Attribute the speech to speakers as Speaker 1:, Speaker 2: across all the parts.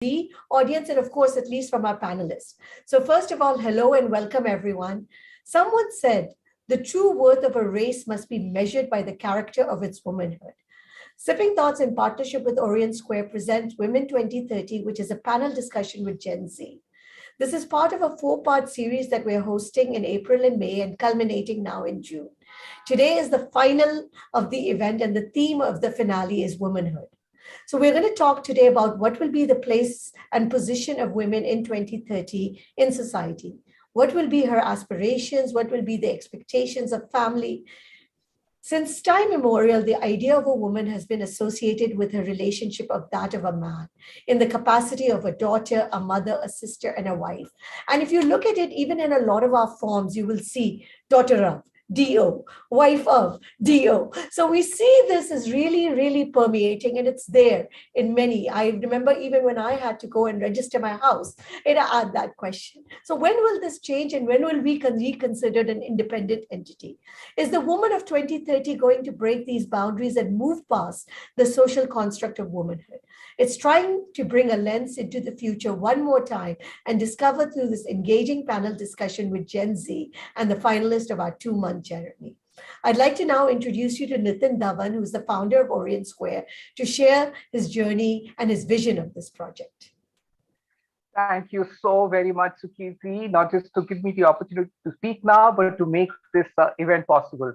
Speaker 1: the audience and, of course, at least from our panelists. So first of all, hello and welcome, everyone. Someone said, the true worth of a race must be measured by the character of its womanhood. Sipping Thoughts in partnership with Orient Square presents Women 2030, which is a panel discussion with Gen Z. This is part of a 4-part series that we're hosting in April and May and culminating now in June. Today is the final of the event, and the theme of the finale is womanhood. So we're going to talk today about what will be the place and position of women in 2030 in society. What will be her aspirations? What will be the expectations of family? Since time immemorial, the idea of a woman has been associated with her relationship of that of a man in the capacity of a daughter, a mother, a sister, and a wife. And if you look at it, even in a lot of our forms, you will see daughter of, DO, wife of, DO. So we see this is really, really permeating, and it's there in many. I remember even when I had to go and register my house, it had that question. So when will this change, and when will we be considered an independent entity? Is the woman of 2030 going to break these boundaries and move past the social construct of womanhood? It's trying to bring a lens into the future one more time and discover through this engaging panel discussion with Gen Z and the finalist of our 2-month journey. I'd like to now introduce you to Nitin Dhawan, who's the founder of Orient Square, to share his journey and his vision of this project.
Speaker 2: Thank you so very much, Sukirti, not just to give me the opportunity to speak now, but to make this event possible.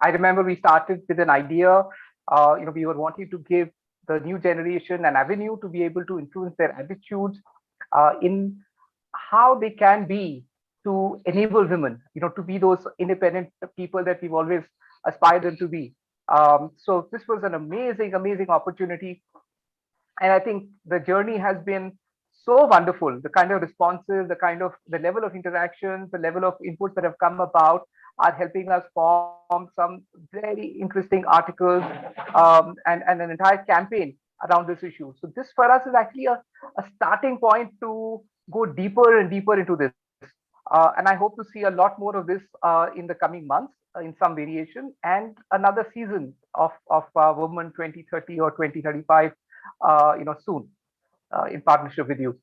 Speaker 2: I remember we started with an idea. We were wanting to give the new generation an avenue to be able to influence their attitudes in how they can be, to enable women, to be those independent people that we've always aspired them to be. So this was an amazing, amazing opportunity. And I think the journey has been so wonderful. The kind of responses, the level of interactions, the level of inputs that have come about are helping us form some very interesting articles and an entire campaign around this issue. So this for us is actually a starting point to go deeper and deeper into this. And I hope to see a lot more of this in the coming months in some variation, and another season of Women 2030 or 2035, soon in partnership with you.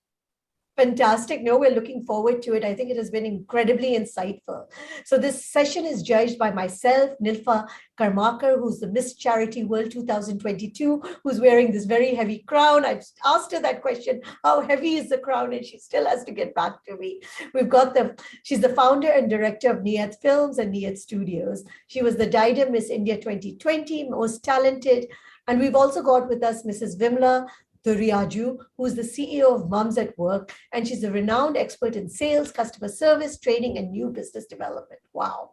Speaker 1: Fantastic. No, we're looking forward to it. I think it has been incredibly insightful. So this session is judged by myself, Nilfa Karmakar, who's the Miss Charity World 2022, who's wearing this very heavy crown. I've asked her that question, how heavy is the crown? And she still has to get back to me. She's the founder and director of Niyat Films and Niyat Studios. She was the Diadem Miss India 2020, most talented. And we've also got with us Mrs. Vimla Dorairaju, who is the CEO of Mums at Work, and she's a renowned expert in sales, customer service, training, and new business development. Wow.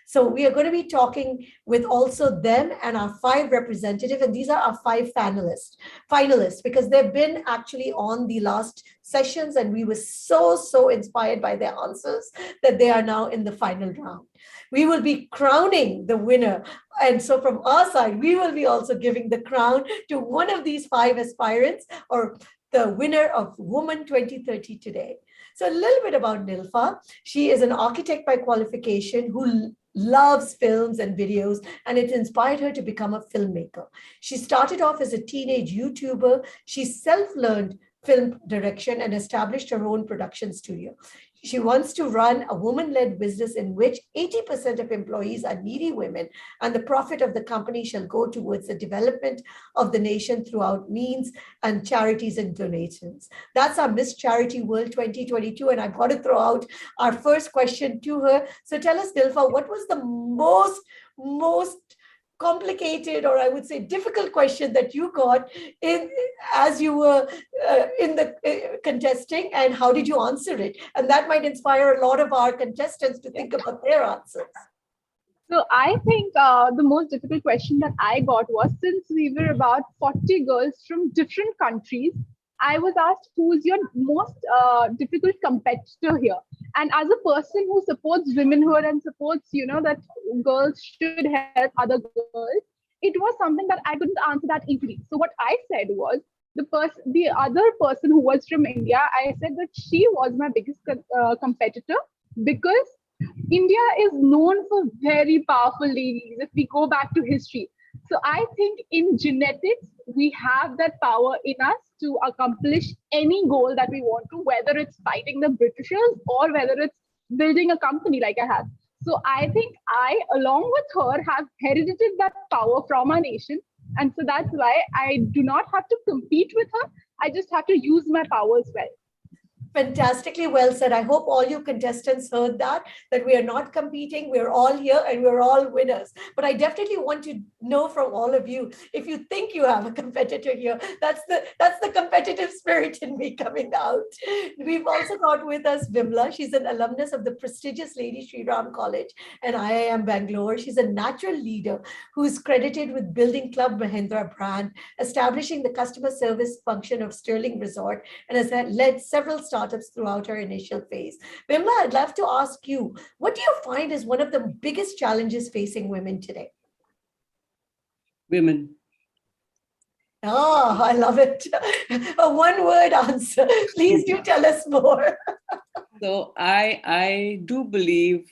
Speaker 1: So we are going to be talking with also them and our 5 representatives, and these are our 5 finalists, because they've been actually on the last sessions, and we were so inspired by their answers that they are now in the final round. We will be crowning the winner. And so from our side, we will be also giving the crown to one of these 5 aspirants, or the winner of Woman 2030 today. So a little bit about Nilfa. She is an architect by qualification who loves films and videos, and it inspired her to become a filmmaker. She started off as a teenage YouTuber. She self-learned film direction and established her own production studio. She wants to run a woman-led business in which 80% of employees are needy women, and the profit of the company shall go towards the development of the nation throughout means and charities and donations. That's our Miss Charity World 2022, and I've got to throw out our first question to her. So tell us, Nilfa, what was the most complicated, or I would say difficult question that you got as you were in the contesting, and how did you answer it? And that might inspire a lot of our contestants to think about their answers.
Speaker 3: So I think the most difficult question that I got was, since we were about 40 girls from different countries, I was asked, who's your most difficult competitor here? And as a person who supports womanhood and supports, that girls should help other girls, it was something that I couldn't answer that easily. So what I said was, the other person who was from India, I said that she was my biggest competitor, because India is known for very powerful ladies. If we go back to history, So I think in genetics, we have that power in us to accomplish any goal that we want to, whether it's fighting the Britishers or whether it's building a company like I have. So I think I, along with her, have heredited that power from our nation. And so that's why I do not have to compete with her. I just have to use my power as well.
Speaker 1: Fantastically well said. I hope all you contestants heard that we are not competing. We're all here and we're all winners. But I definitely want to know from all of you, if you think you have a competitor here, that's the competitive spirit in me coming out. We've also got with us Vimla. She's an alumnus of the prestigious Lady Shri Ram College and IIM Bangalore. She's a natural leader who's credited with building Club Mahindra brand, establishing the customer service function of Sterling Resort, and has led several startups throughout her initial phase. Vimla, I'd love to ask you, what do you find is one of the biggest challenges facing women today?
Speaker 4: Women.
Speaker 1: Oh, I love it. A one-word answer. Please do tell us more.
Speaker 4: So I do believe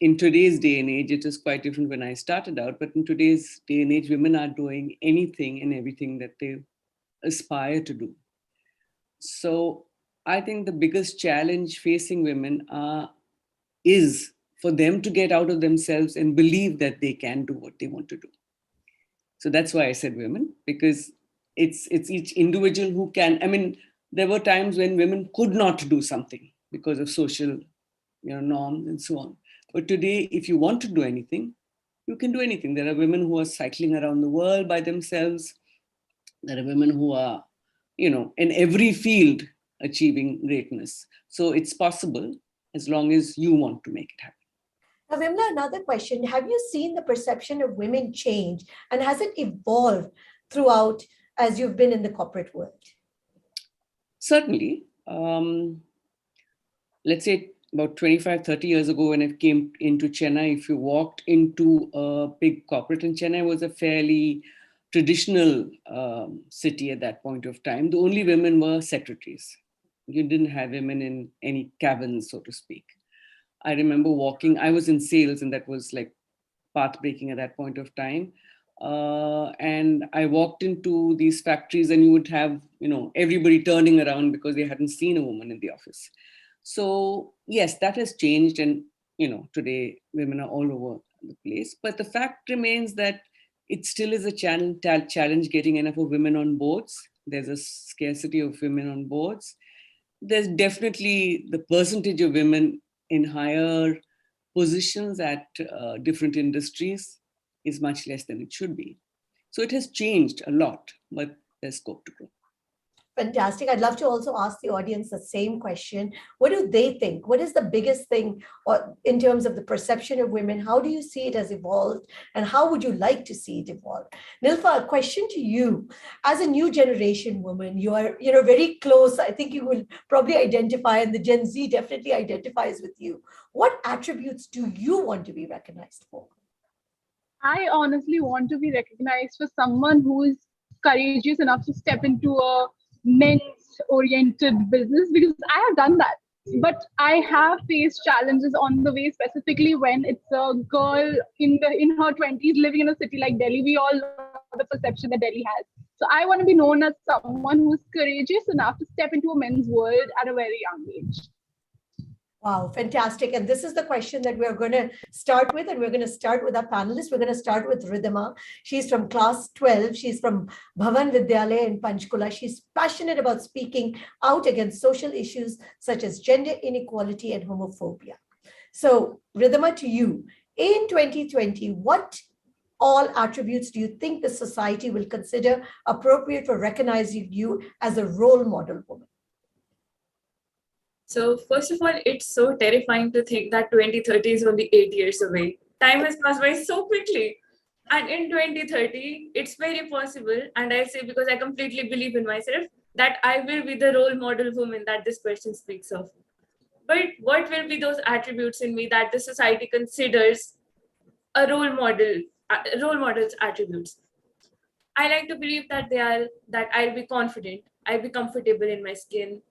Speaker 4: in today's day and age, it is quite different when I started out, but in today's day and age, women are doing anything and everything that they aspire to do. So I think the biggest challenge facing women is for them to get out of themselves and believe that they can do what they want to do. So that's why I said women, because it's each individual who can. I mean, there were times when women could not do something because of social, norms and so on. But today, if you want to do anything, you can do anything. There are women who are cycling around the world by themselves. There are women who are, in every field achieving greatness. So it's possible as long as you want to make it happen.
Speaker 1: Now, Vimla, another question. Have you seen the perception of women change, and has it evolved throughout as you've been in the corporate world?
Speaker 4: Certainly. Let's say about 25, 30 years ago when I came into Chennai, if you walked into a big corporate, and Chennai was a fairly traditional city at that point of time, the only women were secretaries. You didn't have women in any cabins, so to speak. I remember walking, I was in sales, and that was like path-breaking at that point of time. And I walked into these factories and you would have, everybody turning around because they hadn't seen a woman in the office. So yes, that has changed. And, today women are all over the place. But the fact remains that it still is a challenge getting enough of women on boards. There's a scarcity of women on boards. There's definitely the percentage of women in higher positions at different industries is much less than it should be. So it has changed a lot, but there's scope to grow.
Speaker 1: Fantastic. I'd love to also ask the audience the same question. What do they think? What is the biggest thing in terms of the perception of women? How do you see it has evolved? And how would you like to see it evolve? Nilfa, a question to you. As a new generation woman, you are very close. I think you will probably identify, and the Gen Z definitely identifies with you. What attributes do you want to be recognized for?
Speaker 3: I honestly want to be recognized for someone who is courageous enough to step into a men's oriented business, because I have done that. But I have faced challenges on the way, specifically when it's a girl in her 20s living in a city like Delhi. We all know the perception that Delhi has. So I want to be known as someone who's courageous enough to step into a men's world at a very young age.
Speaker 1: Wow, fantastic. And this is the question that we're going to start with, and we're going to start with our panelists. We're going to start with Ridhima. She's from class 12. She's from Bhavan Vidyalaya in Panchkula. She's passionate about speaking out against social issues such as gender inequality and homophobia. So, Ridhima, to you, in 2020, what all attributes do you think the society will consider appropriate for recognizing you as a role model woman?
Speaker 5: So first of all, it's so terrifying to think that 2030 is only 8 years away. Time has passed by so quickly. And in 2030, it's very possible, and I say because I completely believe in myself, that I will be the role model woman that this question speaks of. But what will be those attributes in me that the society considers a role model's attributes? I like to believe that that I'll be confident, I'll be comfortable in my skin,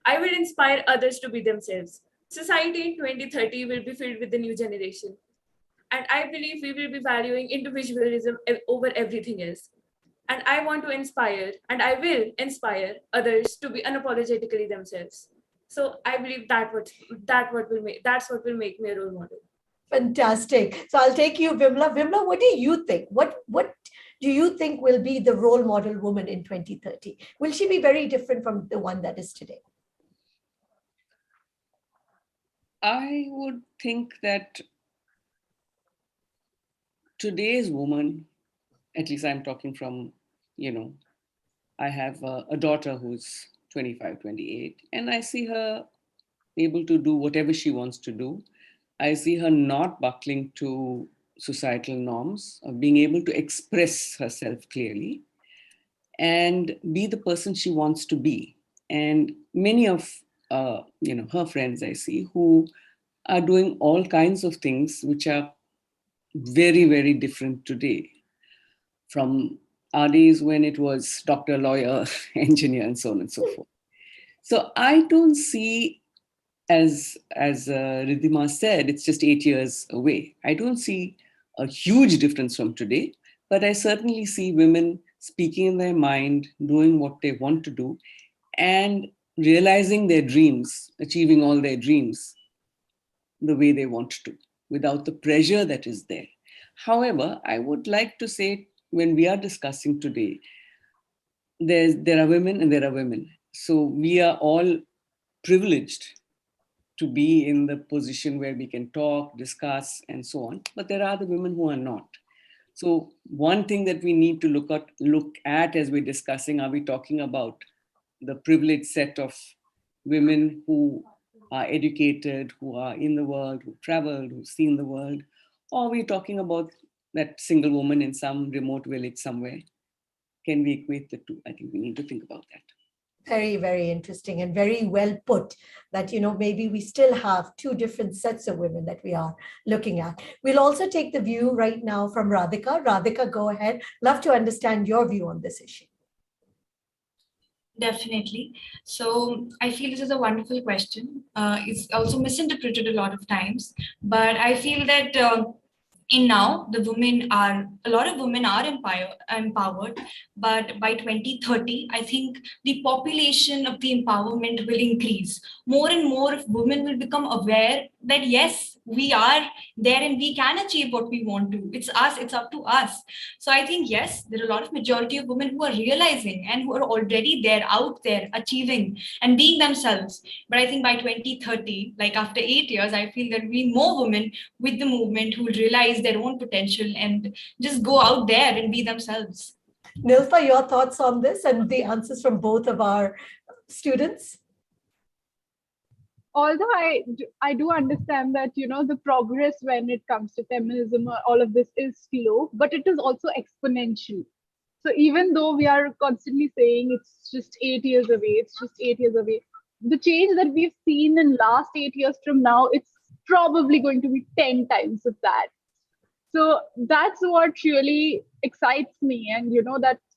Speaker 5: I will inspire others to be themselves. Society in 2030 will be filled with the new generation. And I believe we will be valuing individualism over everything else. And I want to inspire, and I will inspire others to be unapologetically themselves. So I believe that's what will make me a role model.
Speaker 1: Fantastic. So I'll take you, Vimla. Vimla, what do you think? What do you think will be the role model woman in 2030? Will she be very different from the one that is today?
Speaker 4: I would think that today's woman, at least I'm talking from, I have a daughter who's 25, 28, and I see her able to do whatever she wants to do. I see her not buckling to societal norms, of being able to express herself clearly and be the person she wants to be. And many of her friends I see who are doing all kinds of things which are very, very different today from our days when it was doctor, lawyer, engineer, and so on and so forth. So I don't see, as Ridhima said, it's just 8 years away. I don't see a huge difference from today, but I certainly see women speaking in their mind, doing what they want to do, and realizing their dreams, achieving all their dreams the way they want to, without the pressure that is there. However, I would like to say, when we are discussing today, there are women and there are women. So we are all privileged to be in the position where we can talk, discuss, and so on. But there are the women who are not. So one thing that we need to look at as we're discussing, are we talking about the privileged set of women who are educated, who are in the world, who traveled, who've seen the world, or are we talking about that single woman in some remote village somewhere? Can we equate the two? I think we need to think about that.
Speaker 1: Very, very interesting and very well put that, maybe we still have two different sets of women that we are looking at. We'll also take the view right now from Radhika. Radhika, go ahead. Love to understand your view on this issue.
Speaker 6: Definitely. So I feel this is a wonderful question. It's also misinterpreted a lot of times, but I feel that in now a lot of women are empowered, but by 2030 I think the population of the empowerment will increase. More and more of women will become aware that yes, we are there and we can achieve what we want to. It's up to us. So I think yes, there are a lot of majority of women who are realizing and who are already there, out there, achieving and being themselves. But I think by 2030, like after 8 years, I feel there will be more women with the movement who will realize their own potential and just go out there and be themselves.
Speaker 1: Nilfa, your thoughts on this and the answers from both of our students?
Speaker 3: Although I do understand that, the progress when it comes to feminism, all of this is slow, but it is also exponential. So even though we are constantly saying it's just 8 years away, the change that we've seen in last 8 years from now, it's probably going to be 10 times of that. So that's what really excites me. And,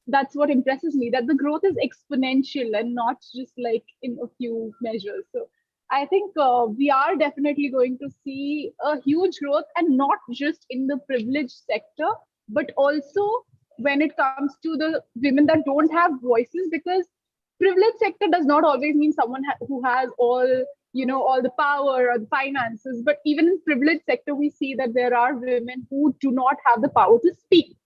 Speaker 3: that's what impresses me, that the growth is exponential and not just like in a few measures. So I think we are definitely going to see a huge growth, and not just in the privileged sector, but also when it comes to the women that don't have voices, because privileged sector does not always mean someone who has all the power or the finances. But even in privileged sector, we see that there are women who do not have the power to speak.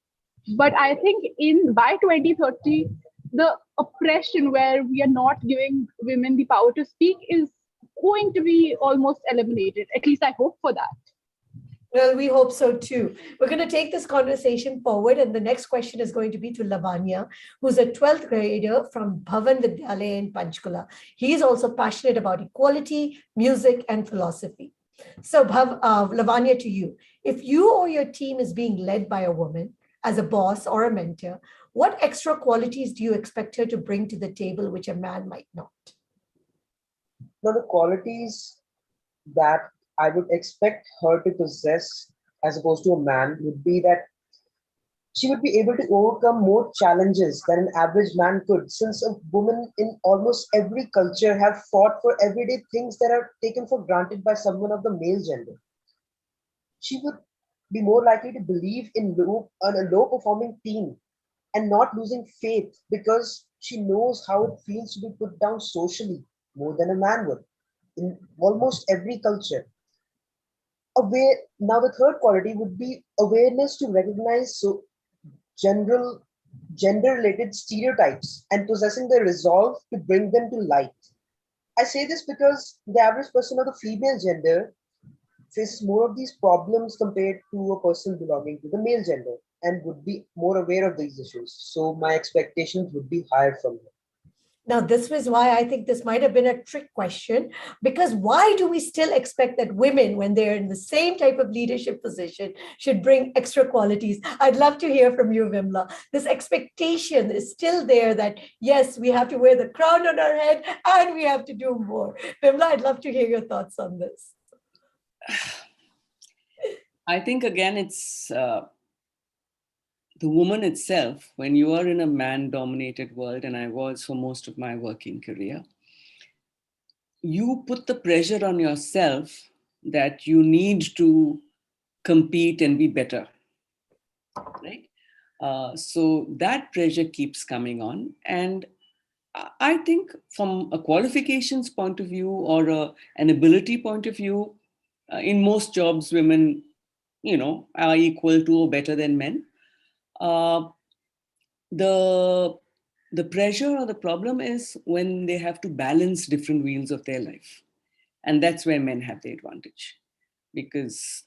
Speaker 3: But I think by 2030, the oppression where we are not giving women the power to speak is going to be almost eliminated. At least I hope for that.
Speaker 1: Well, we hope so too. We're going to take this conversation forward, and the next question is going to be to Lavanya, who's a 12th grader from Bhavan Vidyalaya in Panchkula. He is also passionate about equality, music, and philosophy. So, Lavanya, to you. If you or your team is being led by a woman as a boss or a mentor, what extra qualities do you expect her to bring to the table which a man might not?
Speaker 7: Now, the qualities that I would expect her to possess as opposed to a man would be that she would be able to overcome more challenges than an average man could, since a woman in almost every culture have fought for everyday things that are taken for granted by someone of the male gender. She would be more likely to believe in a low performing team and not losing faith because she knows how it feels to be put down socially more than a man would in almost every culture. Now the third quality would be awareness to recognize general gender related stereotypes and possessing the resolve to bring them to light. I say this because the average person of the female gender faces more of these problems compared to a person belonging to the male gender and would be more aware of these issues. So my expectations would be higher from her.
Speaker 1: Now, this was why I think this might have been a trick question, because why do we still expect that women, when they're in the same type of leadership position, should bring extra qualities? I'd love to hear from you, Vimla. This expectation is still there that, yes, we have to wear the crown on our head and we have to do more. Vimla, I'd love to hear your thoughts on this.
Speaker 4: I think, again, it's the woman itself. When you are in a man-dominated world, and I was for most of my working career, you put the pressure on yourself that you need to compete and be better, right? So that pressure keeps coming on. And I think from a qualifications point of view or an ability point of view, in most jobs, women, are equal to or better than men. The pressure or the problem is when they have to balance different wheels of their life. And that's where men have the advantage, because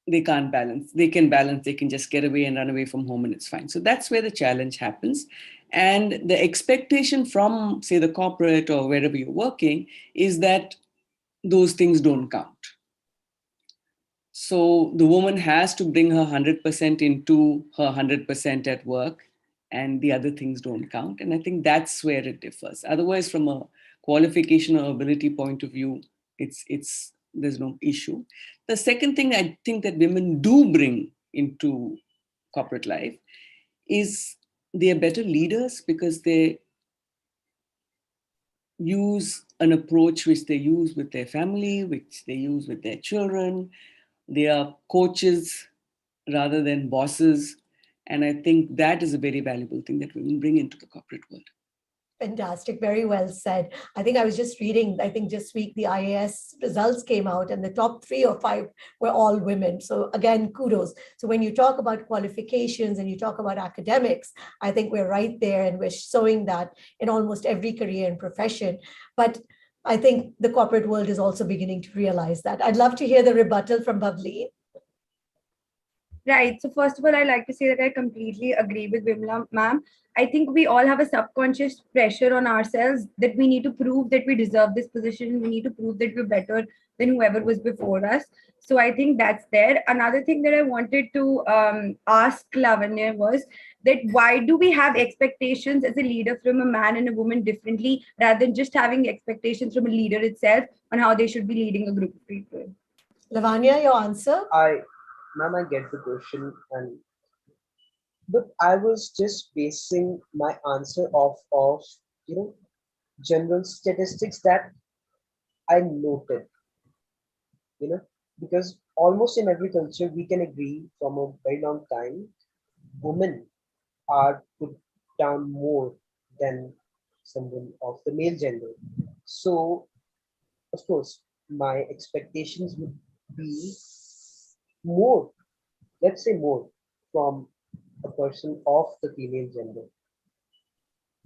Speaker 4: they can't balance. They can balance, they can just get away and run away from home and it's fine. So that's where the challenge happens. And the expectation from, say, the corporate or wherever you're working is that those things don't count. So the woman has to bring her 100% into her 100% at work, and the other things don't count. And I think that's where it differs. Otherwise, from a qualification or ability point of view, there's no issue. The second thing I think that women do bring into corporate life is they are better leaders, because they use an approach which they use with their family, which they use with their children. They are coaches rather than bosses. And I think that is a very valuable thing that women bring into the corporate world.
Speaker 1: Fantastic. Very well said. I think I was just reading, I think this week the IAS results came out and the top 3 or 5 were all women. So again, kudos. So when you talk about qualifications and you talk about academics, I think we're right there and we're showing that in almost every career and profession. But I think the corporate world is also beginning to realize that. I'd love to hear the rebuttal from Bhavleen.
Speaker 8: Right. So first of all, I'd like to say that I completely agree with Vimla, ma'am. I think we all have a subconscious pressure on ourselves that we need to prove that we deserve this position. We need to prove that we're better than whoever was before us. So I think that's there. Another thing that I wanted to ask Lavanya was that why do we have expectations as a leader from a man and a woman differently, rather than just having expectations from a leader itself on how they should be leading a group of people?
Speaker 1: Lavanya, your answer?
Speaker 7: Ma'am, I get the question, but I was just basing my answer off of general statistics that I noted, because almost in every culture we can agree from a very long time, women are put down more than someone of the male gender. So, of course, my expectations would be more, let's say more, from a person of the female gender.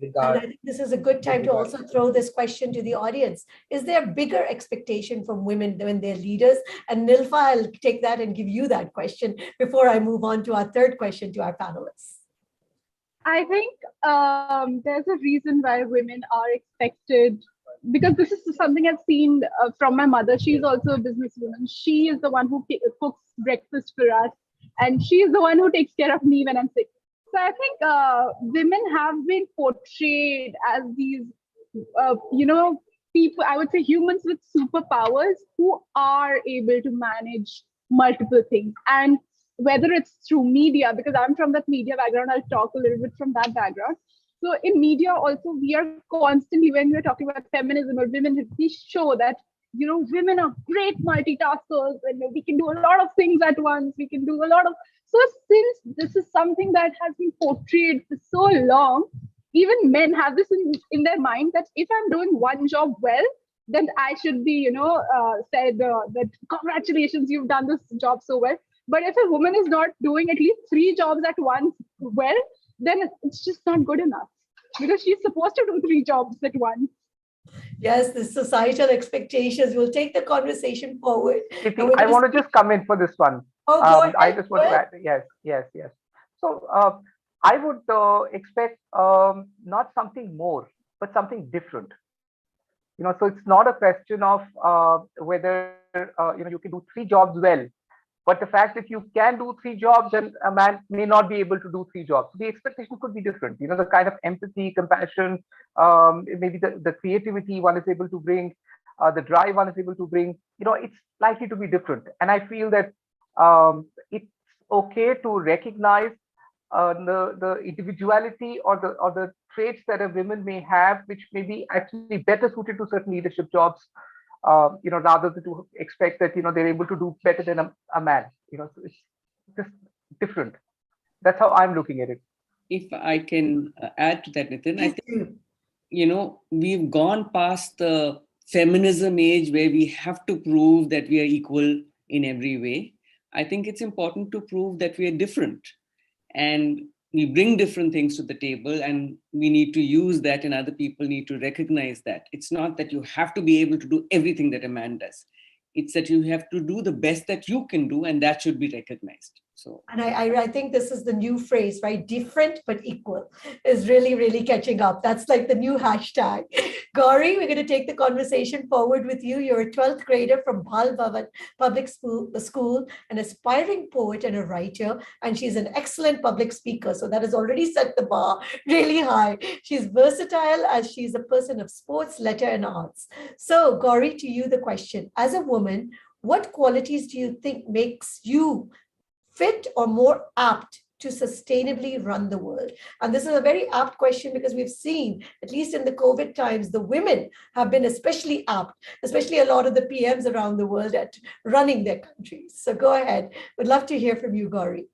Speaker 1: And I think this is a good time to also throw this question to the audience. Is there bigger expectation from women when they're leaders? And Nilfa, I'll take that and give you that question before I move on to our third question to our panelists.
Speaker 3: I think there's a reason why women are expected, because this is something I've seen from my mother. She's also a businesswoman. She is the one who cooks breakfast for us, and she is the one who takes care of me when I'm sick. So I think women have been portrayed as these, people, I would say humans with superpowers who are able to manage multiple things. And whether it's through media, because I'm from that media background, I'll talk a little bit from that background. So in media also, we are constantly, when we're talking about feminism or women, we show that women are great multitaskers and we can do a lot of things at once. We can do a lot of. So since this is something that has been portrayed for so long, even men have this in their mind that if I'm doing one job well, then I should be, said that congratulations, you've done this job so well. But if a woman is not doing at least 3 jobs at once well, then it's just not good enough because she's supposed to do 3 jobs at once.
Speaker 1: Yes, the societal expectations. We'll take the conversation forward.
Speaker 2: I want to just come in for this one.
Speaker 1: Oh, go ahead.
Speaker 2: I just want to add, yes. So I would expect not something more, but something different. So it's not a question of whether you can do 3 jobs well, but the fact that you can do 3 jobs and a man may not be able to do 3 jobs. The expectation could be different. The kind of empathy, compassion, maybe the creativity one is able to bring, the drive one is able to bring. It's likely to be different. And I feel that it's okay to recognize the individuality or the traits that a woman may have, which may be actually better suited to certain leadership jobs, rather than to expect that they're able to do better than a man. So it's just different. That's how I'm looking at it.
Speaker 4: If I can add to that, Nitin, I think we've gone past the feminism age where we have to prove that we are equal in every way. I think it's important to prove that we are different. And we bring different things to the table, and we need to use that, and other people need to recognize that. It's not that you have to be able to do everything that a man does. It's that you have to do the best that you can do, and that should be recognized. So,
Speaker 1: and I think this is the new phrase, right? Different but equal is really, really catching up. That's like the new hashtag. Gauri, we're going to take the conversation forward with you. You're a 12th grader from Bhal Bhavan Public School, an aspiring poet and a writer, and she's an excellent public speaker. So that has already set the bar really high. She's versatile as she's a person of sports, letter, and arts. So, Gauri, to you the question. As a woman, what qualities do you think makes you fit or more apt to sustainably run the world? And this is a very apt question because we've seen, at least in the COVID times, the women have been especially apt, especially a lot of the PMs around the world at running their countries. So go ahead. Would love to hear from you, Gauri.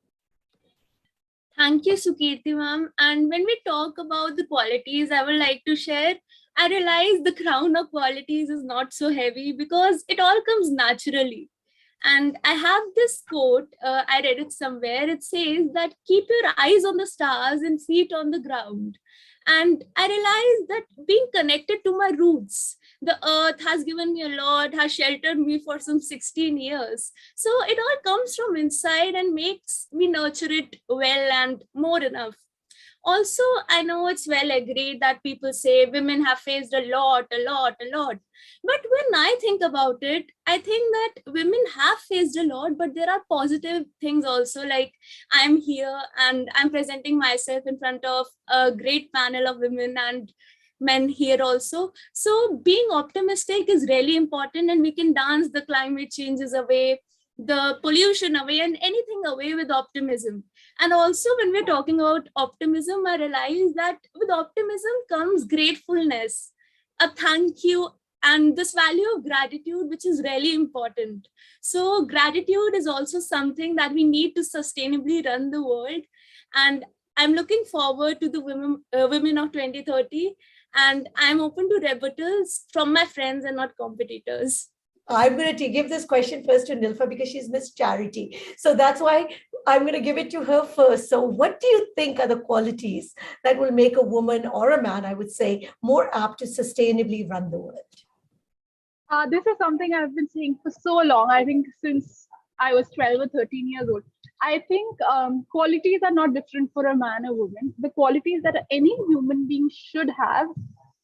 Speaker 9: Thank you, Sukirti ma'am. And when we talk about the qualities I would like to share, I realize the crown of qualities is not so heavy because it all comes naturally. And I have this quote, I read it somewhere. It says that keep your eyes on the stars and feet on the ground. And I realized that being connected to my roots, the earth has given me a lot, has sheltered me for some 16 years. So it all comes from inside and makes me nurture it well and more enough. Also, I know it's well agreed that people say women have faced a lot. But when I think about it, I think that women have faced a lot, but there are positive things also. Like I'm here and I'm presenting myself in front of a great panel of women and men here also. So being optimistic is really important, and we can dance the climate changes away, the pollution away, and anything away with optimism. And also when we're talking about optimism, I realize that with optimism comes gratefulness, a thank you, and this value of gratitude, which is really important. So gratitude is also something that we need to sustainably run the world. And I'm looking forward to the women of 2030, and I'm open to rebuttals from my friends and not competitors.
Speaker 1: I'm going to give this question first to Nilfa because she's Miss Charity. So that's why I'm going to give it to her first. So what do you think are the qualities that will make a woman or a man, I would say, more apt to sustainably run the world?
Speaker 3: This is something I've been saying for so long. I think since I was 12 or 13 years old. I think qualities are not different for a man or woman. The qualities that any human being should have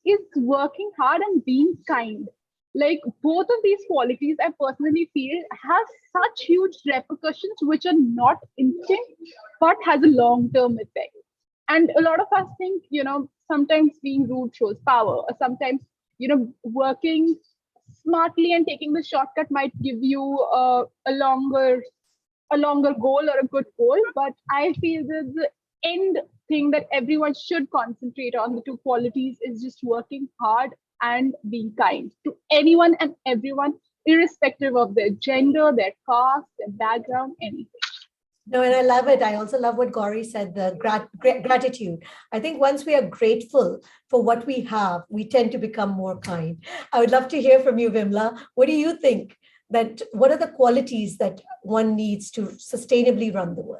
Speaker 3: is working hard and being kind. Like both of these qualities, I personally feel have such huge repercussions, which are not instant, but has a long-term effect. And a lot of us think, sometimes being rude shows power, or sometimes, working smartly and taking the shortcut might give you a longer goal or a good goal. But I feel that the end thing that everyone should concentrate on, the two qualities, is just working hard and being kind to anyone and everyone, irrespective of their gender, their caste, their background, anything.
Speaker 1: No, and I love it. I also love what Gauri said, the gratitude. I think once we are grateful for what we have, we tend to become more kind. I would love to hear from you, Vimla. What do you think what are the qualities that one needs to sustainably run the world?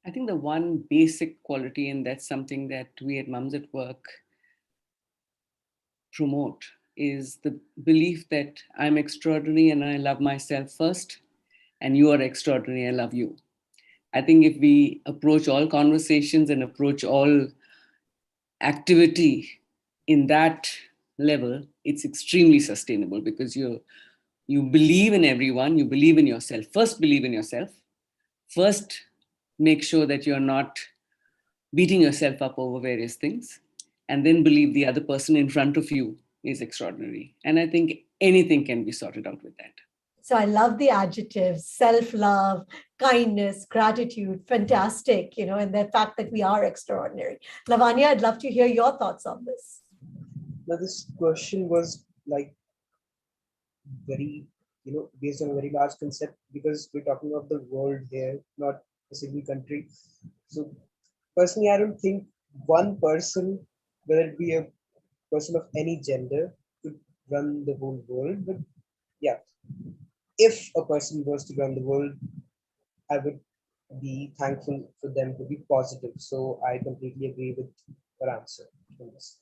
Speaker 4: I think the one basic quality, and that's something that we at Mums at Work promote, is the belief that I'm extraordinary and I love myself first, and you are extraordinary, I love you. I think if we approach all conversations and approach all activity in that level, it's extremely sustainable, because you believe in everyone, you believe in yourself. First, believe in yourself. First, make sure that you're not beating yourself up over various things, and then believe the other person in front of you is extraordinary. And I think anything can be sorted out with that.
Speaker 1: So I love the adjectives: self-love, kindness, gratitude, fantastic, and the fact that we are extraordinary. Lavanya, I'd love to hear your thoughts on this.
Speaker 7: Now, this question was like very, based on a very large concept, because we're talking about the world here, not a single country. So personally, I don't think one person, whether it be a person of any gender, could run the whole world. But yeah, if a person was to run the world, I would be thankful for them to be positive. So I completely agree with your answer on this.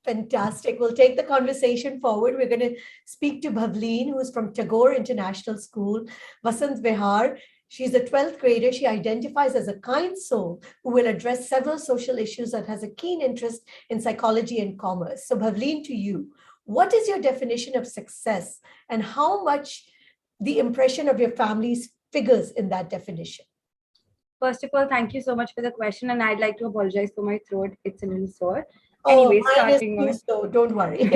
Speaker 1: Fantastic. We'll take the conversation forward. We're going to speak to Bhavleen, who's from Tagore International School, Vasant Vihar. She's a 12th grader. She identifies as a kind soul who will address several social issues and has a keen interest in psychology and commerce. So Bhavleen, to you, what is your definition of success, and how much the impression of your families figures in that definition?
Speaker 8: First of all, thank you so much for the question. And I'd like to apologize for my throat. It's a little sore.
Speaker 1: Oh,
Speaker 8: anyway, starting
Speaker 1: on. So don't worry.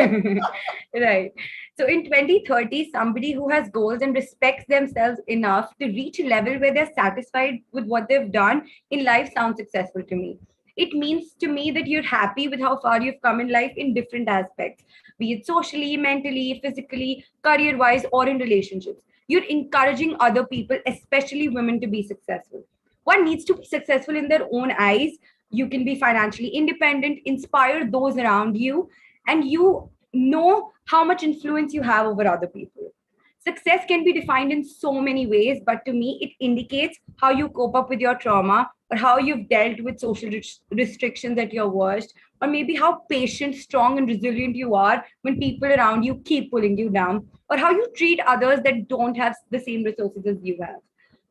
Speaker 8: Right. So in 2030, somebody who has goals and respects themselves enough to reach a level where they're satisfied with what they've done in life sounds successful to me. It means to me that you're happy with how far you've come in life in different aspects, be it socially, mentally, physically, career-wise, or in relationships. You're encouraging other people, especially women, to be successful. One needs to be successful in their own eyes. You can be financially independent, inspire those around you, and you know how much influence you have over other people. Success can be defined in so many ways, but to me, it indicates how you cope up with your trauma, or how you've dealt with social restrictions at your worst, or maybe how patient, strong, and resilient you are when people around you keep pulling you down, or how you treat others that don't have the same resources as you have.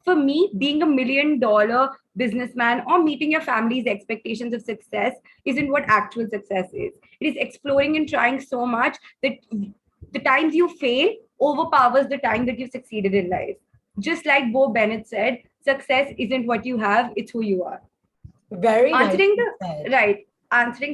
Speaker 8: For me, being a $1 million businessman or meeting your family's expectations of success isn't what actual success is. It is exploring and trying so much that the times you fail overpowers the time that you succeeded in life. Just like Bo Bennett said, success isn't what you have, it's who you are.
Speaker 1: Very
Speaker 8: Answering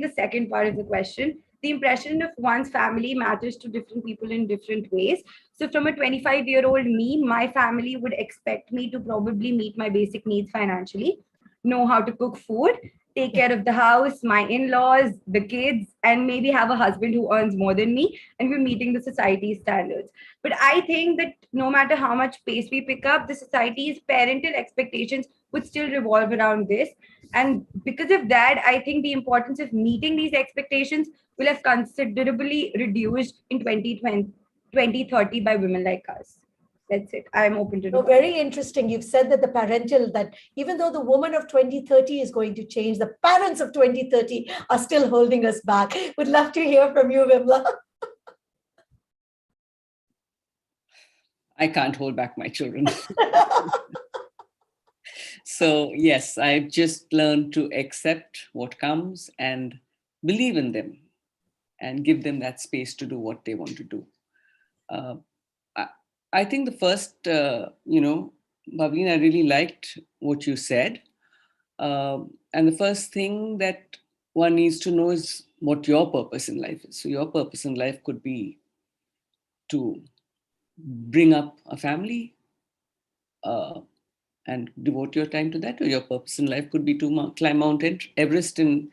Speaker 8: the second part of the question, the impression of one's family matters to different people in different ways. So from a 25-year-old me, my family would expect me to probably meet my basic needs financially, know how to cook food, take care of the house, my in-laws, the kids, and maybe have a husband who earns more than me, and we're meeting the society's standards. But I think that no matter how much pace we pick up, the society's parental expectations would still revolve around this. And because of that, I think the importance of meeting these expectations will have considerably reduced in 2030 by women like us. That's it. I'm open to
Speaker 1: know. Very interesting. You've said that that even though the woman of 2030 is going to change, the parents of 2030 are still holding us back. Would love to hear from you, Vimla.
Speaker 4: I can't hold back my children. So yes, I've just learned to accept what comes and believe in them and give them that space to do what they want to do. I think the first, Bhavleen, I really liked what you said. And the first thing that one needs to know is what your purpose in life is. So your purpose in life could be to bring up a family and devote your time to that. Or your purpose in life could be to climb Mount Everest in,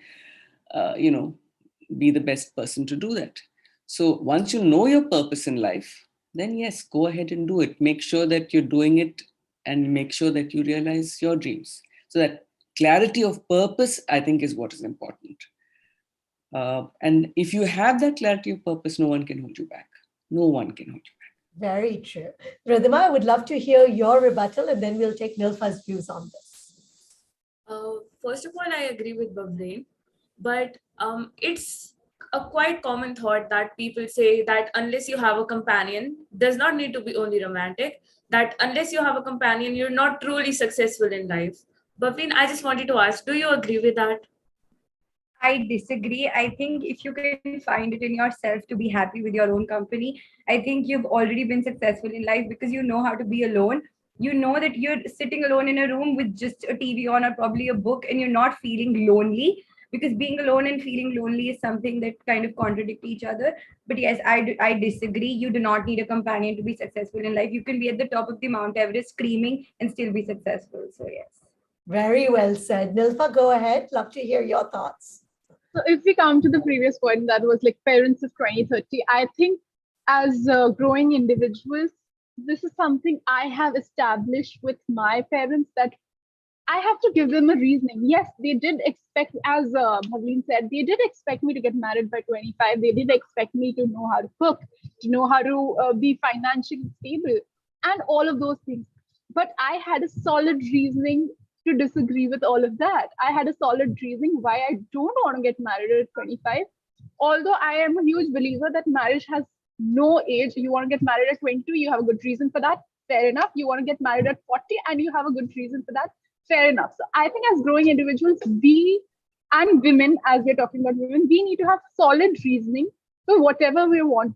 Speaker 4: be the best person to do that. So once you know your purpose in life, then yes, go ahead and do it. Make sure that you're doing it and make sure that you realize your dreams. So that clarity of purpose, I think, is what is important. And if you have that clarity of purpose, no one can hold you back. No one can hold you back.
Speaker 1: Very true. Radhima, I would love to hear your rebuttal, and then we'll take Nilfa's views on this.
Speaker 5: First of all, I agree with Bhavleen, but it's a quite common thought that people say that unless you have a companion, does not need to be only romantic, that unless you have a companion, you're not truly successful in life. Bhavleen, I just wanted to ask, do you agree with that?
Speaker 8: I disagree. I think if you can find it in yourself to be happy with your own company, I think you've already been successful in life because you know how to be alone. You know that you're sitting alone in a room with just a TV on or probably a book and you're not feeling lonely, because being alone and feeling lonely is something that kind of contradict each other. But yes, I disagree. You do not need a companion to be successful in life. You can be at the top of the Mount Everest screaming and still be successful. So yes.
Speaker 1: Very well said. Nilfa, go ahead. Love to hear your thoughts.
Speaker 3: So if we come to the previous point that was like parents of 2030, I think as growing individuals, this is something I have established with my parents, that I have to give them a reasoning. Yes, they did expect, as Bhavleen said, they did expect me to get married by 25. They did expect me to know how to cook, to know how to be financially stable, and all of those things. But I had a solid reasoning to disagree with all of that. I had a solid reasoning why I don't want to get married at 25. Although I am a huge believer that marriage has no age. You want to get married at 22, you have a good reason for that. Fair enough. You want to get married at 40 and you have a good reason for that. Fair enough. So I think as growing individuals, we and women, as we're talking about women, we need to have solid reasoning for whatever we want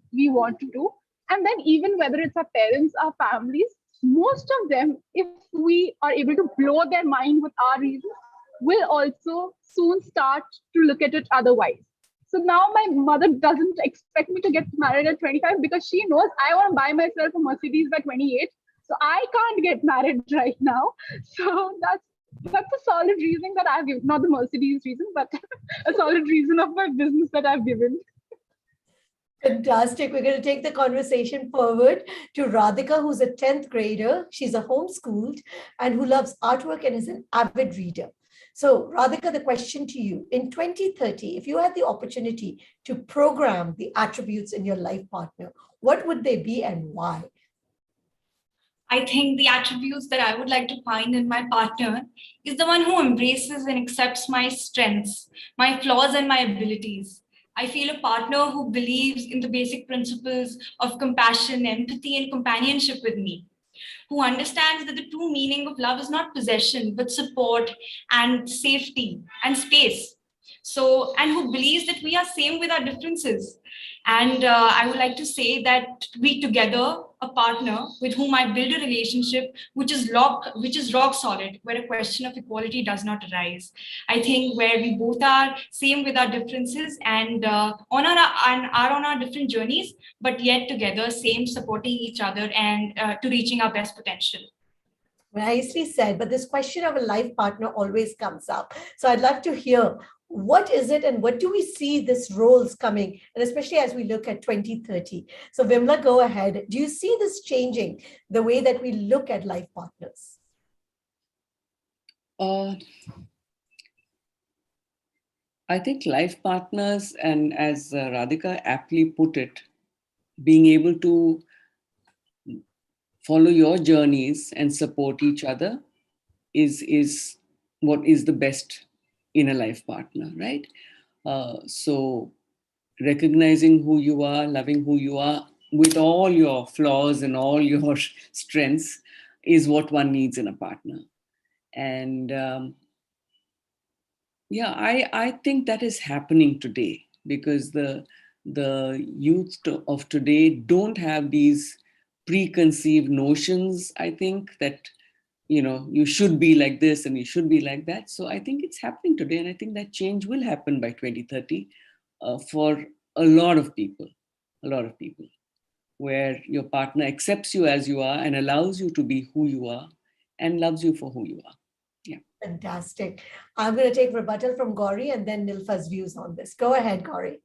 Speaker 3: to do. And then even whether it's our parents, our families, most of them, if we are able to blow their mind with our reasons, will also soon start to look at it otherwise. So now my mother doesn't expect me to get married at 25 because she knows I want to buy myself a Mercedes by 28. So I can't get married right now. So that's a solid reason that I've given, not the Mercedes reason, but a solid reason of my business that I've given.
Speaker 1: Fantastic. We're going to take the conversation forward to Radhika, who's a 10th grader. She's a homeschooled and who loves artwork and is an avid reader. So, Radhika, the question to you, in 2030, if you had the opportunity to program the attributes in your life partner, what would they be and why?
Speaker 6: I think the attributes that I would like to find in my partner is the one who embraces and accepts my strengths, my flaws, and my abilities. I feel a partner who believes in the basic principles of compassion, empathy, and companionship with me, who understands that the true meaning of love is not possession, but support and safety and space. So, and who believes that we are same with our differences. And I would like to say that we together, a partner with whom I build a relationship which is rock solid, where a question of equality does not arise. I think where we both are same with our differences and are on our different journeys, but yet together, same, supporting each other and to reaching our best potential.
Speaker 1: Nicely said, but this question of a life partner always comes up. So I'd love to hear, what is it and what do we see this roles coming, and especially as we look at 2030. So Vimla, go ahead. Do you see this changing the way that we look at life partners?
Speaker 4: I think life partners, and as Radhika aptly put it, being able to follow your journeys and support each other is what is the best in a life partner, right? So recognizing who you are, loving who you are with all your flaws and all your strengths is what one needs in a partner. And I think that is happening today because the youth of today don't have these preconceived notions, I think, that you should be like this and you should be like that. So I think it's happening today, and I think that change will happen by 2030 for a lot of people, where your partner accepts you as you are and allows you to be who you are and loves you for who you are. Yeah.
Speaker 1: Fantastic. I'm going to take rebuttal from Gauri and then Nilfa's views on this. Go ahead, Gauri.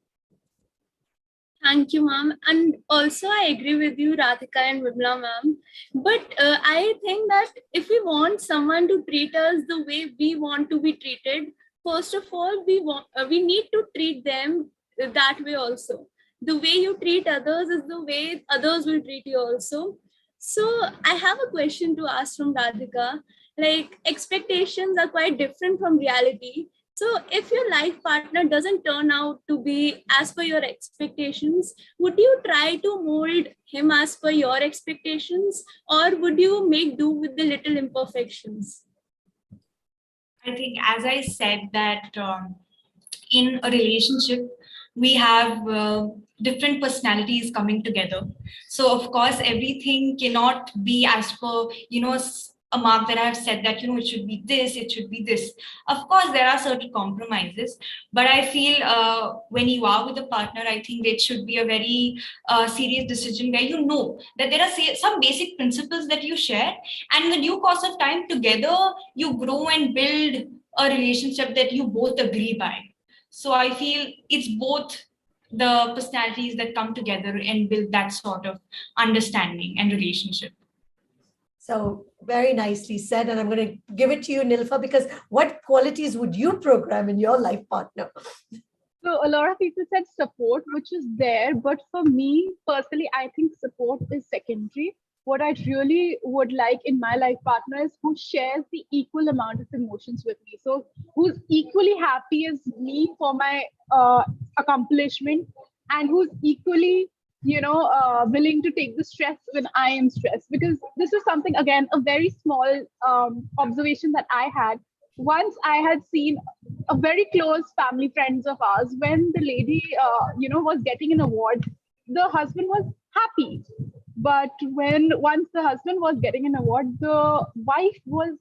Speaker 9: Thank you, ma'am. And also, I agree with you, Radhika and Vimla, ma'am. But I think that if we want someone to treat us the way we want to be treated, first of all, we need to treat them that way also. The way you treat others is the way others will treat you also. So I have a question to ask from Radhika. Like, expectations are quite different from reality. So if your life partner doesn't turn out to be as per your expectations, would you try to mold him as per your expectations, or would you make do with the little imperfections?
Speaker 6: I think, as I said, that in a relationship, we have different personalities coming together. So, of course, everything cannot be as per, a mark that I have said that, it should be this, it should be this. Of course, there are certain compromises, but I feel when you are with a partner, I think it should be a very serious decision where you know that there are some basic principles that you share, and in the due course of time together, you grow and build a relationship that you both agree by. So I feel it's both the personalities that come together and build that sort of understanding and relationship.
Speaker 1: So very nicely said. And I'm going to give it to you, Nilfa, because what qualities would you program in your life partner?
Speaker 3: So a lot of people said support, which is there. But for me personally, I think support is secondary. What I really would like in my life partner is who shares the equal amount of emotions with me. So who's equally happy as me for my accomplishment, and who's equally, willing to take the stress when I am stressed. Because this is something, again, a very small observation that I had. Once I had seen a very close family friends of ours, when the lady, was getting an award, the husband was happy. But once the husband was getting an award, the wife was,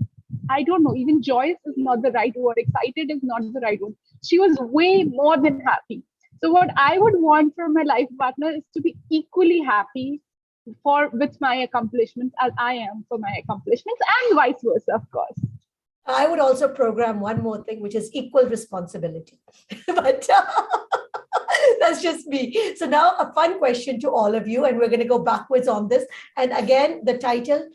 Speaker 3: I don't know, even joyous is not the right word, excited is not the right word. She was way more than happy. So what I would want from my life partner is to be equally happy with my accomplishments as I am for my accomplishments, and vice versa, of course.
Speaker 1: I would also program one more thing, which is equal responsibility. But that's just me. So now a fun question to all of you, and we're going to go backwards on this. And again, the title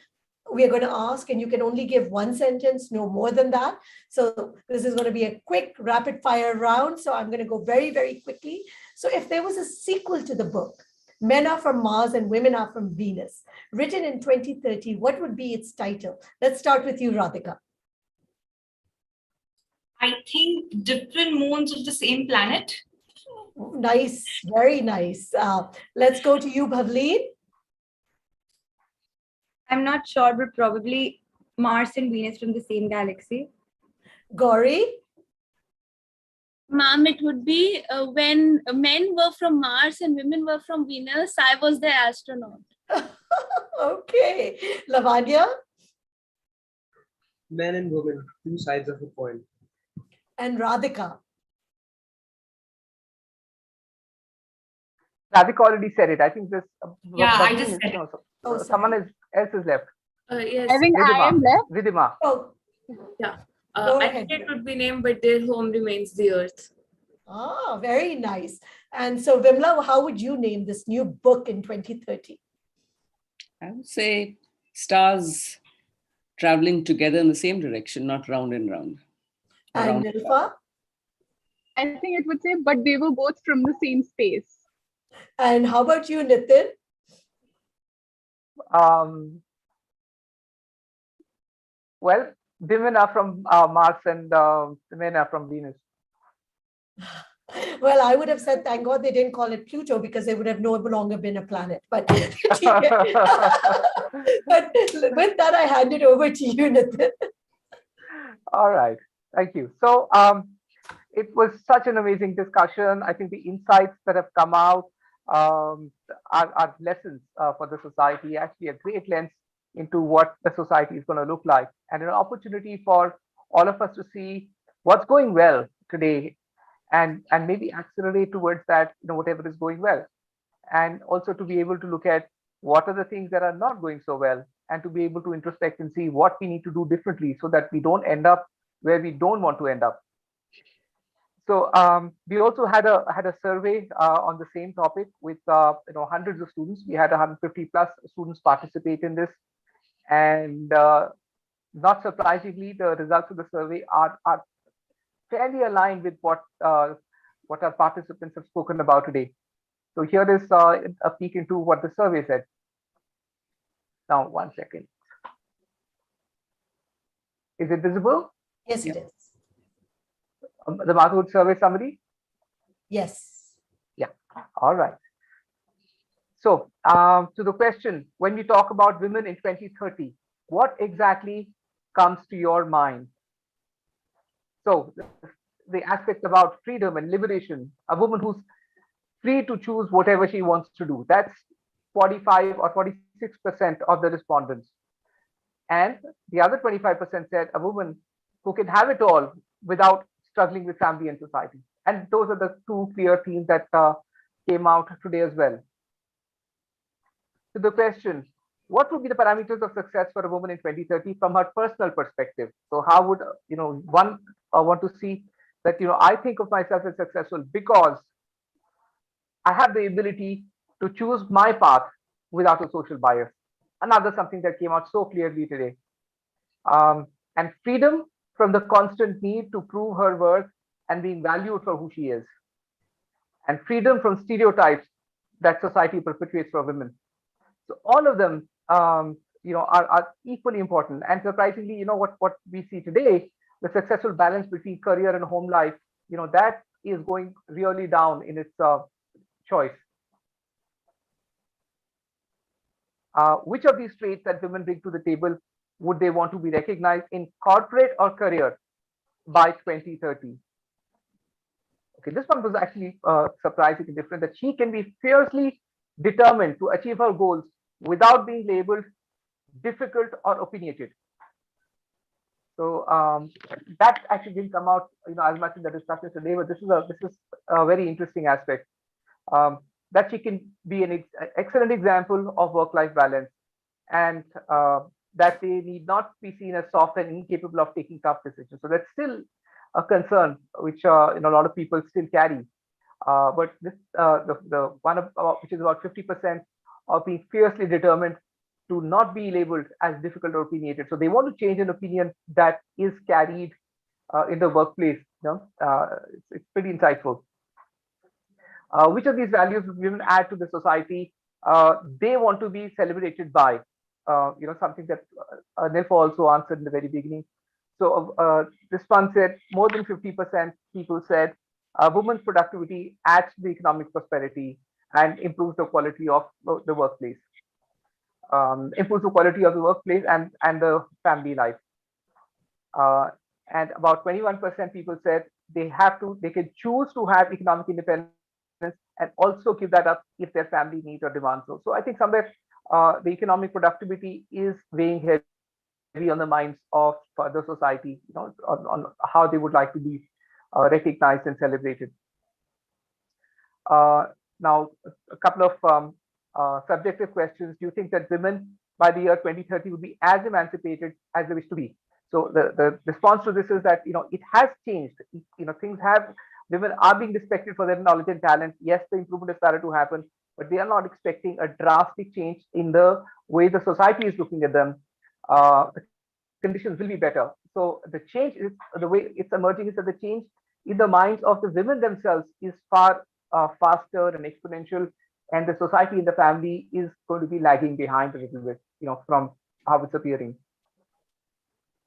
Speaker 1: we are going to ask, and you can only give one sentence, no more than that. So this is going to be a quick rapid fire round. So I'm going to go very, very quickly. So if there was a sequel to the book, Men Are From Mars and Women Are From Venus, written in 2030, what would be its title? Let's start with you, Radhika.
Speaker 6: I think different moons of the same planet.
Speaker 1: Nice, very nice. Let's go to you, Bhavleen.
Speaker 8: I'm not sure, but probably Mars and Venus from the same galaxy.
Speaker 1: Gauri?
Speaker 9: Ma'am, it would be when men were from Mars and women were from Venus, I was the astronaut.
Speaker 1: Okay. Lavanya?
Speaker 7: Men and women, two sides of a coin.
Speaker 1: And Radhika?
Speaker 2: Radhika already said it. I think this.
Speaker 6: I just said it.
Speaker 1: Oh,
Speaker 2: someone else is left.
Speaker 5: Yes.
Speaker 3: I think I am left.
Speaker 2: Vidima.
Speaker 1: Oh,
Speaker 5: Yeah.
Speaker 1: Go
Speaker 5: I
Speaker 1: ahead.
Speaker 5: think it would be named, but their home remains the earth.
Speaker 1: ah, very nice. And so, Vimla, how would you name this new book in 2030?
Speaker 4: I would say stars traveling together in the same direction, not round and round.
Speaker 1: And Nilfa?
Speaker 3: I think it would say, but they were both from the same space.
Speaker 1: And how about you, Nitin?
Speaker 2: Well, women are from Mars and men are from Venus.
Speaker 1: Well, I would have said, thank God they didn't call it Pluto, because it would have no longer been a planet. But, but with that, I hand it over to you, Nitin.
Speaker 2: All right. Thank you. So it was such an amazing discussion. I think the insights that have come out are lessons for the society, actually a great lens into what the society is going to look like, and an opportunity for all of us to see what's going well today and maybe accelerate towards that, whatever is going well. And also to be able to look at what are the things that are not going so well, and to be able to introspect and see what we need to do differently so that we don't end up where we don't want to end up. So we also had a survey on the same topic with hundreds of students. We had 150 plus students participate in this, and not surprisingly, the results of the survey are fairly aligned with what our participants have spoken about today. So here is a peek into what the survey said. Now, 1 second. Is it visible?
Speaker 1: Yes, it is.
Speaker 2: The Motherhood survey summary?
Speaker 1: Yes.
Speaker 2: Yeah. All right. So to the question, when we talk about women in 2030, what exactly comes to your mind? So the aspect about freedom and liberation, a woman who's free to choose whatever she wants to do. That's 45 or 46% of the respondents. And the other 25% said a woman who can have it all without struggling with family and society. And those are the two clear themes that came out today as well. To the question, what would be the parameters of success for a woman in 2030 from her personal perspective? So how would, one want to see that, I think of myself as successful because I have the ability to choose my path without a social bias. Another something that came out so clearly today. And freedom from the constant need to prove her worth and being valued for who she is. And freedom from stereotypes that society perpetuates for women. So all of them, are equally important. And surprisingly, what we see today, the successful balance between career and home life, that is going really down in its choice. Which of these traits that women bring to the table would they want to be recognized in corporate or career by 2030? Okay, this one was actually surprisingly different, that she can be fiercely determined to achieve her goals without being labeled difficult or opinionated. So that actually didn't come out, as much in the discussion today, but this is a very interesting aspect. That she can be an excellent example of work-life balance, and that they need not be seen as soft and incapable of taking tough decisions. So that's still a concern which a lot of people still carry. But this the one which is about 50% of being fiercely determined to not be labeled as difficult or opinionated. So they want to change an opinion that is carried in the workplace. It's pretty insightful. Which of these values women add to the society they want to be celebrated by? Something that Nilfa also answered in the very beginning. So this one said more than 50% people said women's productivity adds to the economic prosperity and improves the quality of the workplace. Improves the quality of the workplace and the family life. And about 21% people said they can choose to have economic independence and also give that up if their family needs or demands so. So I think somewhere the economic productivity is weighing heavy on the minds of the society, on how they would like to be recognized and celebrated. Now, a couple of subjective questions. Do you think that women by the year 2030 would be as emancipated as they wish to be? So the response to this is that it has changed. Things have. Women are being respected for their knowledge and talent. Yes, the improvement has started to happen, but they are not expecting a drastic change in the way the society is looking at them. The conditions will be better. So the change is the way it's emerging is that the change in the minds of the women themselves is far faster and exponential, and the society and the family is going to be lagging behind a little bit, from how it's appearing.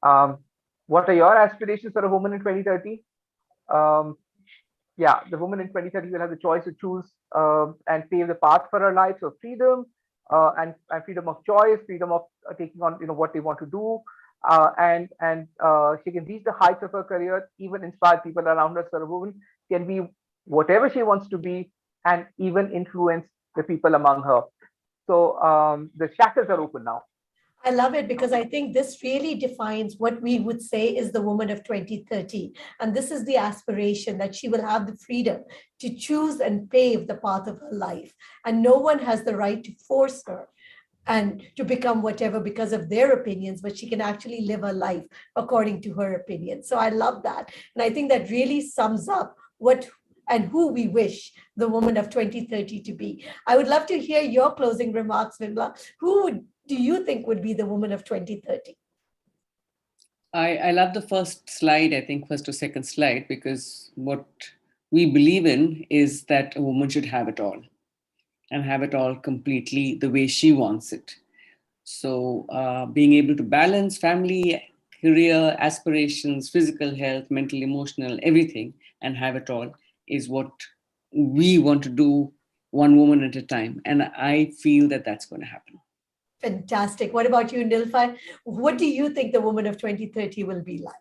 Speaker 2: What are your aspirations for a woman in 2030? Yeah, the woman in 2030 will have the choice to choose and pave the path for her life. So freedom and freedom of choice, freedom of taking on what they want to do, and she can reach the heights of her career, even inspire people around her. So a woman can be whatever she wants to be, and even influence the people among her. So the shackles are open now.
Speaker 1: I love it because I think this really defines what we would say is the woman of 2030. And this is the aspiration that she will have the freedom to choose and pave the path of her life. And no one has the right to force her and to become whatever because of their opinions, but she can actually live her life according to her opinions. So I love that. And I think that really sums up what and who we wish the woman of 2030 to be. I would love to hear your closing remarks, Vimla. Do you think would be the woman of 2030?
Speaker 4: I love the first slide, I think first or second slide, because what we believe in is that a woman should have it all and have it all completely the way she wants it. So being able to balance family, career, aspirations, physical health, mental, emotional, everything, and have it all is what we want to do, one woman at a time. And I feel that that's going to happen.
Speaker 1: Fantastic. What about you, Nilfa? What do you think the woman of 2030 will be like?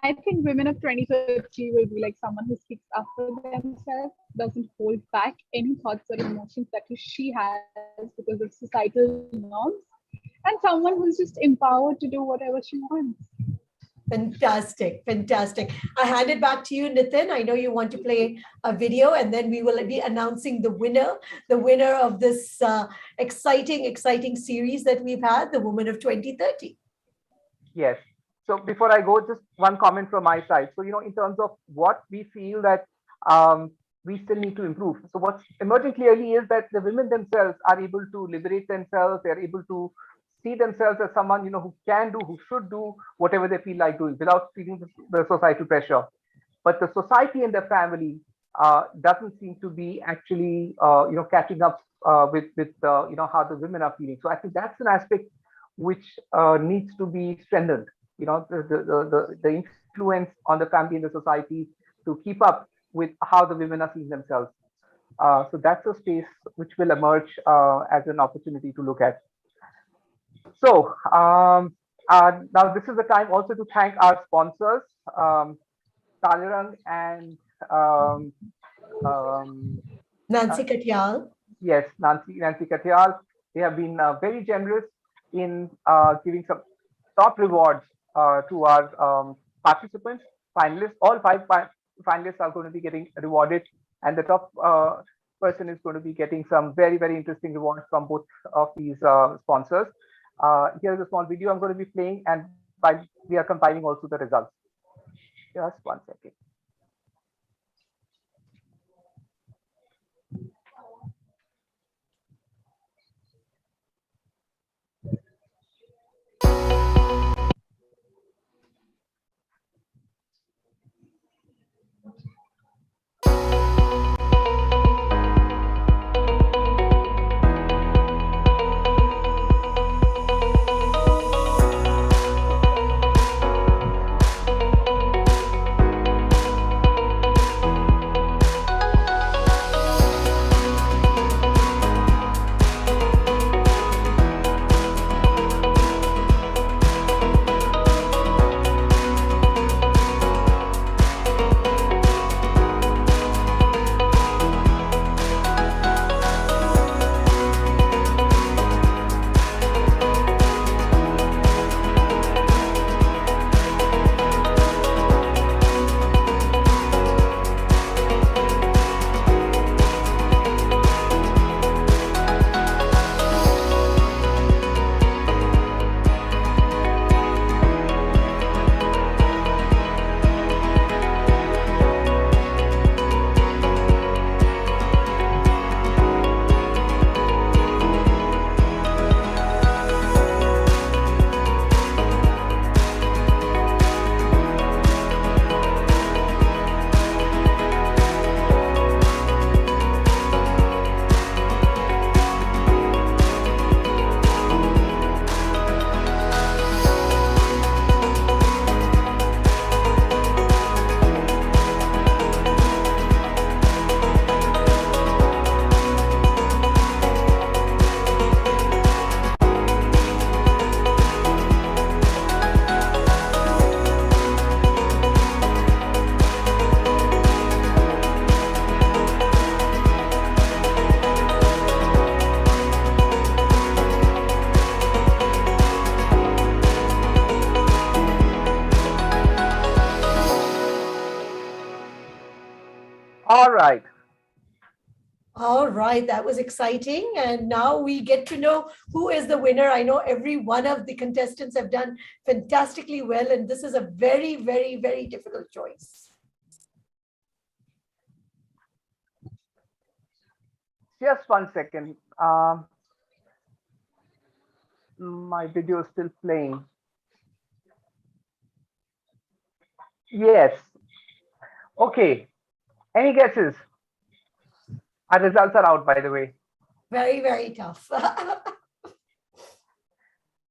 Speaker 3: I think women of 2030 will be like someone who speaks up for themselves, doesn't hold back any thoughts or emotions that she has because of societal norms, and someone who's just empowered to do whatever she wants.
Speaker 1: Fantastic, fantastic. I hand it back to you, Nitin. I know you want to play a video, and then we will be announcing the winner of this exciting series that we've had, the Woman of 2030.
Speaker 2: Yes. So before I go, just one comment from my side. So, in terms of what we feel that we still need to improve. So what's emerging clearly is that the women themselves are able to liberate themselves. They're able to see themselves as someone, who can do, who should do whatever they feel like doing without feeling the societal pressure. But the society and the family doesn't seem to be actually, catching up with how the women are feeling. So I think that's an aspect which needs to be strengthened. The influence on the family and the society to keep up with how the women are seeing themselves. So that's a space which will emerge as an opportunity to look at. So now this is the time also to thank our sponsors, Talarang and
Speaker 1: Nancy Katyal.
Speaker 2: Yes, Nancy Katyal. They have been very generous in giving some top rewards to our participants, finalists. All five finalists are going to be getting rewarded, and the top person is going to be getting some very, very interesting rewards from both of these sponsors. Here's a small video I'm going to be playing, and we are compiling also the results. Just 1 second. All right.
Speaker 1: All right, that was exciting. And now we get to know who is the winner. I know every one of the contestants have done fantastically well, and this is a very, very, very difficult choice.
Speaker 2: Just 1 second. My video is still playing. Yes. Okay. Any guesses? Our results are out, by the way.
Speaker 1: Very, very tough.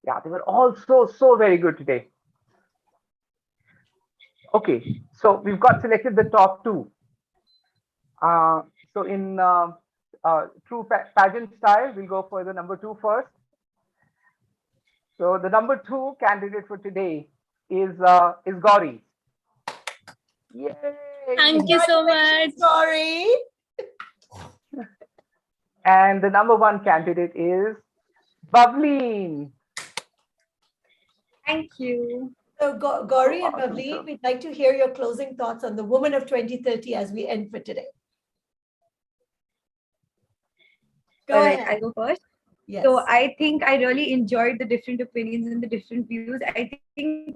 Speaker 2: Yeah, they were all so very good today. Okay, so we've got selected the top two. So in true pageant style, we'll go for the number 2 first. So the number 2 candidate for today is Gauri. Yay!
Speaker 9: Thank you so much.
Speaker 1: Sorry.
Speaker 2: And the number 1 candidate is Bavleen.
Speaker 8: Thank you.
Speaker 1: So Gauri and
Speaker 2: Awesome,
Speaker 1: Mavleen,
Speaker 2: sir.
Speaker 1: we'd like to hear your closing thoughts on the woman of 2030 as we end for today. Go
Speaker 8: All right,
Speaker 1: ahead.
Speaker 8: I go first.
Speaker 1: Yes.
Speaker 8: So I think I really enjoyed the different opinions and the different views. I think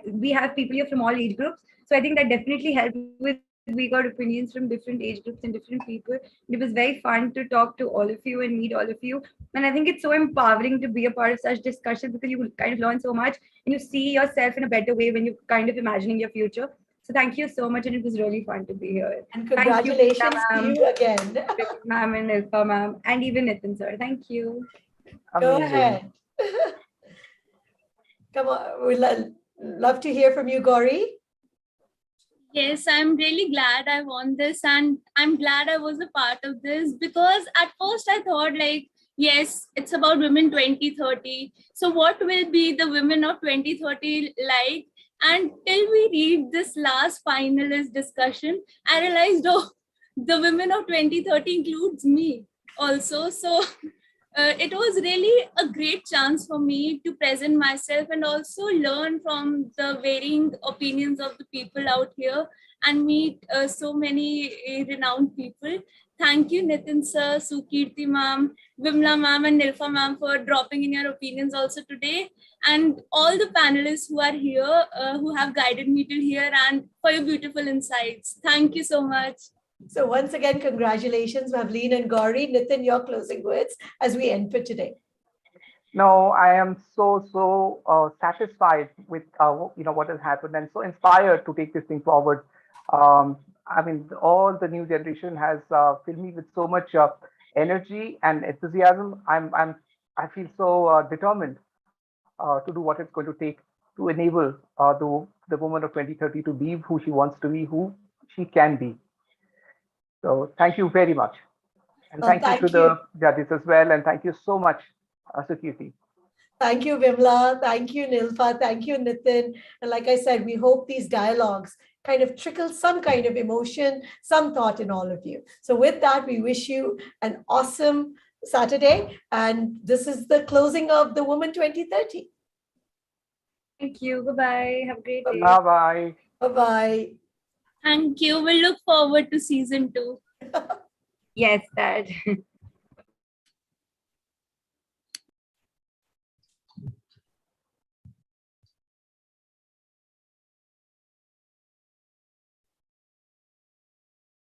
Speaker 8: we have people here from all age groups. So I think that definitely helped with we got opinions from different age groups and different people. It was very fun to talk to all of you and meet all of you. And I think it's so empowering to be a part of such discussions because you kind of learn so much and you see yourself in a better way when you're kind of imagining your future. So thank you so much, and it was really fun to be here.
Speaker 1: And
Speaker 8: Thank you,
Speaker 1: congratulations
Speaker 8: Vimla
Speaker 1: to
Speaker 8: ma'am,
Speaker 1: you again.
Speaker 8: ma'am and Nilfa ma'am, and even Nitin sir. Thank you.
Speaker 1: Go
Speaker 2: Amazing.
Speaker 1: ahead. Come on, we'd love to hear from you, Gauri.
Speaker 9: Yes, I'm really glad I won this, and I'm glad I was a part of this, because at first I thought, like, yes, it's about women 2030. So what will be the women of 2030 like? And till we read this last finalist discussion, I realized, oh, the women of 2030 includes me also. So it was really a great chance for me to present myself and also learn from the varying opinions of the people out here and meet so many renowned people. Thank you, Nitin sir, Sukirti ma'am, Vimla ma'am, and Nilfa ma'am for dropping in your opinions also today, and all the panelists who are here, who have guided me till here, and for your beautiful insights. Thank you so much.
Speaker 1: So once again, congratulations, Mavleen and Gauri. Nitin, your closing words as we end for today.
Speaker 2: No, I am so satisfied with what has happened, and so inspired to take this thing forward. I mean, all the new generation has filled me with so much energy and enthusiasm. I feel so determined to do what it's going to take to enable the woman of 2030 to be who she wants to be, who she can be. So thank you very much. And
Speaker 1: Well,
Speaker 2: thank you to the judges as well. And thank you so much, Sukirti.
Speaker 1: Thank you, Vimla. Thank you, Nilfa. Thank you, Nitin. And like I said, we hope these dialogues kind of trickle some kind of emotion, some thought in all of you. So with that, we wish you an awesome Saturday. And this is the closing of the Woman 2030.
Speaker 8: Thank you. Bye-bye. Have a great day.
Speaker 2: Bye-bye.
Speaker 1: Bye-bye.
Speaker 9: Thank you. We'll look forward to season 2.
Speaker 8: Yes, Dad.